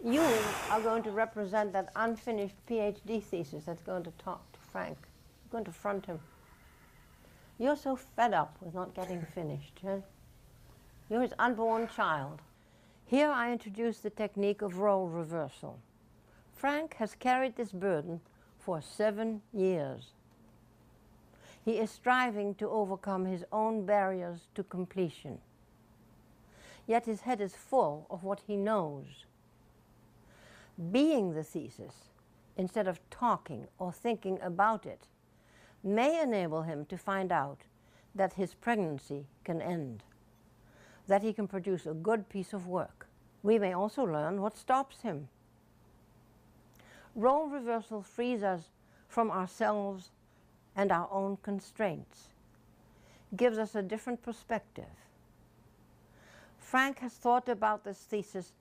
You are going to represent that unfinished PhD thesis that's going to talk to Frank. You're going to front him. You're so fed up with not getting finished. Huh? You're his unborn child. Here I introduce the technique of role reversal. Frank has carried this burden for 7 years. He is striving to overcome his own barriers to completion. Yet his head is full of what he knows. Being the thesis, instead of talking or thinking about it, may enable him to find out that his pregnancy can end, that he can produce a good piece of work. We may also learn what stops him. Role reversal frees us from ourselves and our own constraints, gives us a different perspective. Frank has thought about this thesis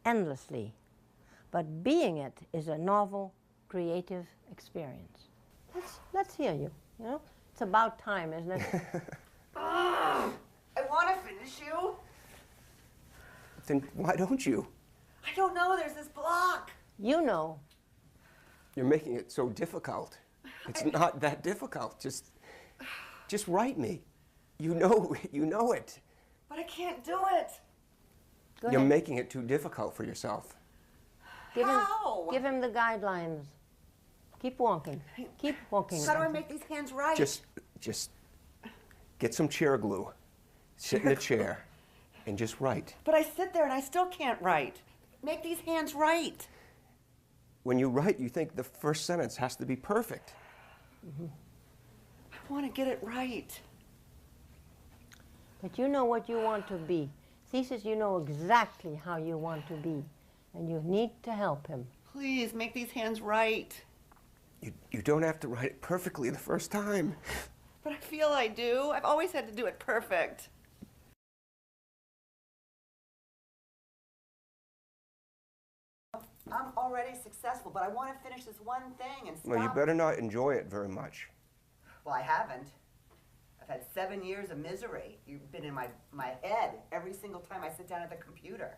endlessly, but being it is a novel, creative experience. Let's hear you, you know? It's about time, isn't it? I want to finish you. Then why don't you? I don't know, there's this block. You know. You're making it so difficult. It's not that difficult. Just write me. You know it. But I can't do it. You're making it too difficult for yourself. How? Give him the guidelines. Keep walking. Keep walking. How do I make these hands right? Just get some chair glue. Sit in a chair and just write. But I sit there and I still can't write. Make these hands right. When you write, you think the first sentence has to be perfect. Mm-hmm. I want to get it right. But you know what you want to be. Thesis, you know exactly how you want to be, and you need to help him. Please, make these hands right. You don't have to write it perfectly the first time. But I feel I do. I've always had to do it perfect. I'm already successful, but I want to finish this one thing and stop. Well, you better not enjoy it very much. Well, I haven't. I've had 7 years of misery. You've been in my head every single time I sit down at the computer.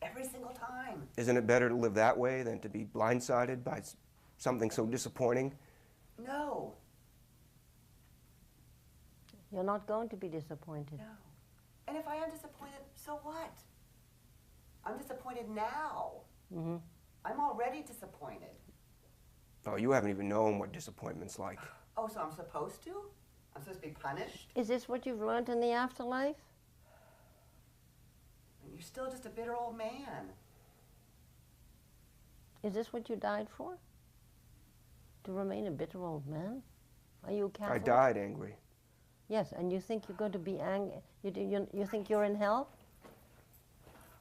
Every single time. Isn't it better to live that way than to be blindsided by something so disappointing? No. You're not going to be disappointed. No. And if I am disappointed, so what? I'm disappointed now. Mm-hmm. I'm already disappointed. Oh, you haven't even known what disappointment's like. Oh, so I'm supposed to? I'm supposed to be punished? Is this what you've learned in the afterlife? You're still just a bitter old man. Is this what you died for? To remain a bitter old man? Are you a Catholic? I died angry. Yes, and you think you're going to be angry? You think you're in hell?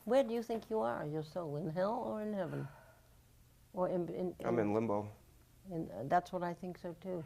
Where do you think you are, your soul? In hell or in heaven? Or I'm in limbo. That's what I think so too.